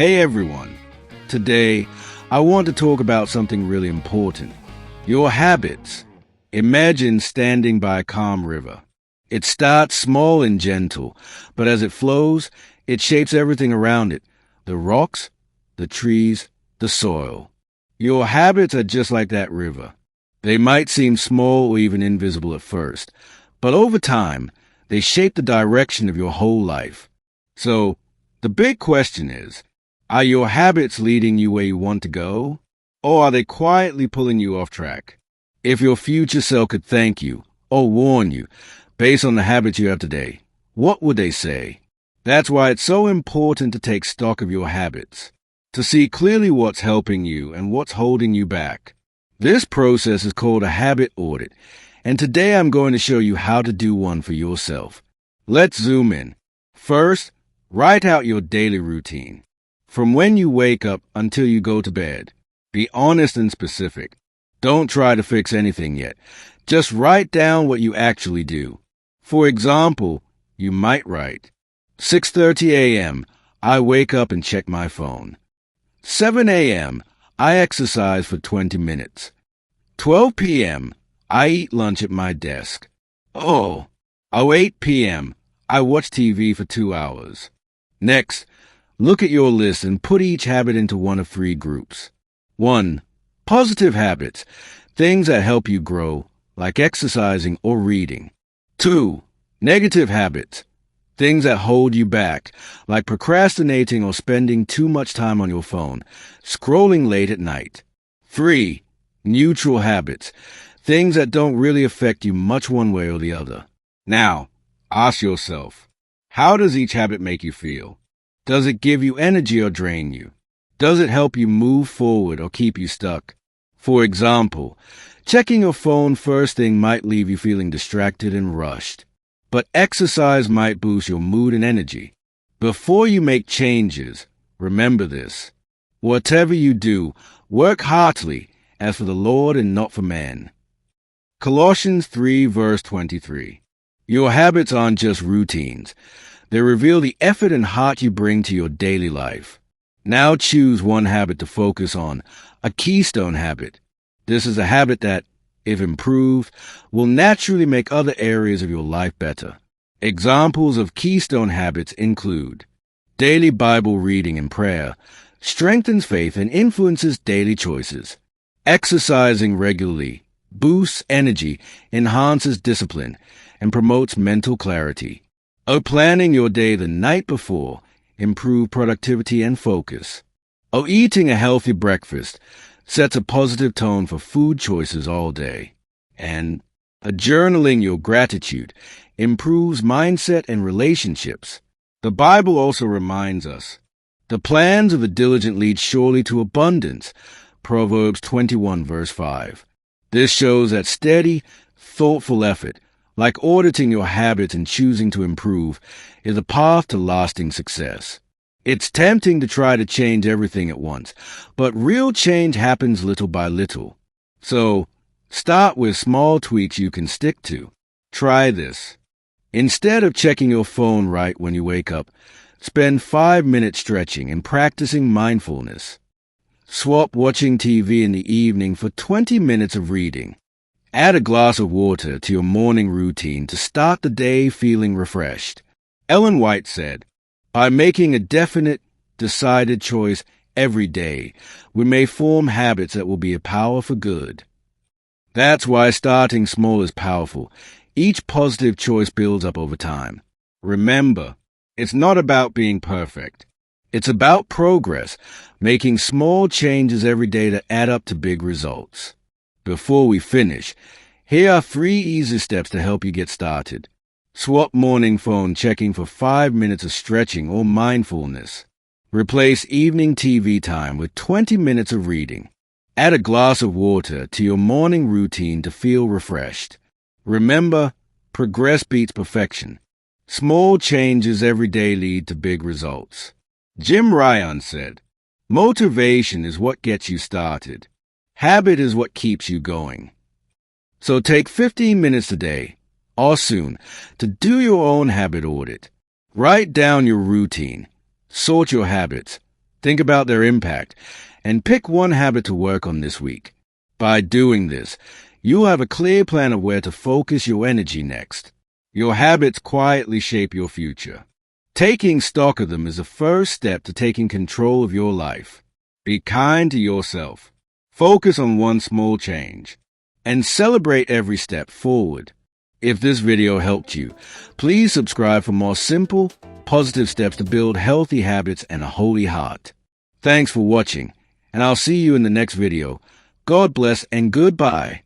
Hey everyone! Today, I want to talk about something really important. Your habits. Imagine standing by a calm river. It starts small and gentle, but as it flows, it shapes everything around it. The rocks, the trees, the soil. Your habits are just like that river. They might seem small or even invisible at first, but over time, they shape the direction of your whole life. So, the big question is, are your habits leading you where you want to go? Or are they quietly pulling you off track? If your future self could thank you or warn you based on the habits you have today, what would they say? That's why it's so important to take stock of your habits, to see clearly what's helping you and what's holding you back. This process is called a habit audit, and today I'm going to show you how to do one for yourself. Let's zoom in. First, write out your daily routine. From when you wake up until you go to bed. Be honest and specific. Don't try to fix anything yet. Just write down what you actually do. For example, you might write, 6:30 a.m., I wake up and check my phone. 7 a.m., I exercise for 20 minutes. 12 p.m., I eat lunch at my desk. 8 p.m., I watch TV for 2 hours. Next, look at your list and put each habit into one of three groups. 1. Positive habits, things that help you grow, like exercising or reading. 2. Negative habits, things that hold you back, like procrastinating or spending too much time on your phone, scrolling late at night. 3. Neutral habits, things that don't really affect you much one way or the other. Now, ask yourself, how does each habit make you feel? Does it give you energy or drain you? Does it help you move forward or keep you stuck? For example, checking your phone first thing might leave you feeling distracted and rushed. But exercise might boost your mood and energy. Before you make changes, remember this. Whatever you do, work heartily as for the Lord and not for man. Colossians 3 verse 23. Your habits aren't just routines. They reveal the effort and heart you bring to your daily life. Now choose one habit to focus on, a keystone habit. This is a habit that, if improved, will naturally make other areas of your life better. Examples of keystone habits include daily Bible reading and prayer, strengthens faith and influences daily choices. Exercising regularly, boosts energy, enhances discipline, and promotes mental clarity. Planning your day the night before, improve productivity and focus. Eating a healthy breakfast sets a positive tone for food choices all day. And journaling your gratitude improves mindset and relationships. The Bible also reminds us, the plans of the diligent lead surely to abundance. Proverbs 21 verse 5. This shows that steady, thoughtful effort, like auditing your habits and choosing to improve, is a path to lasting success. It's tempting to try to change everything at once, but real change happens little by little. So, start with small tweaks you can stick to. Try this. Instead of checking your phone right when you wake up, spend 5 minutes stretching and practicing mindfulness. Swap watching TV in the evening for 20 minutes of reading. Add a glass of water to your morning routine to start the day feeling refreshed. Ellen White said, by making a definite, decided choice every day, we may form habits that will be a power for good. That's why starting small is powerful. Each positive choice builds up over time. Remember, it's not about being perfect. It's about progress, making small changes every day that add up to big results. Before we finish, here are 3 easy steps to help you get started. Swap morning phone checking for 5 minutes of stretching or mindfulness. Replace evening TV time with 20 minutes of reading. Add a glass of water to your morning routine to feel refreshed. Remember, progress beats perfection. Small changes every day lead to big results. Jim Ryan said, motivation is what gets you started. Habit is what keeps you going. So take 15 minutes today, or soon, to do your own habit audit. Write down your routine, sort your habits, Think about their impact and pick one habit to work on this week. By doing this, you'll have a clear plan of where to focus your energy next. Your habits quietly shape your future. Taking stock of them is the first step to taking control of your life. Be kind to yourself. Focus on one small change and celebrate every step forward. If this video helped you, please subscribe for more simple, positive steps to build healthy habits and a holy heart. Thanks for watching, and I'll see you in the next video. God bless and goodbye.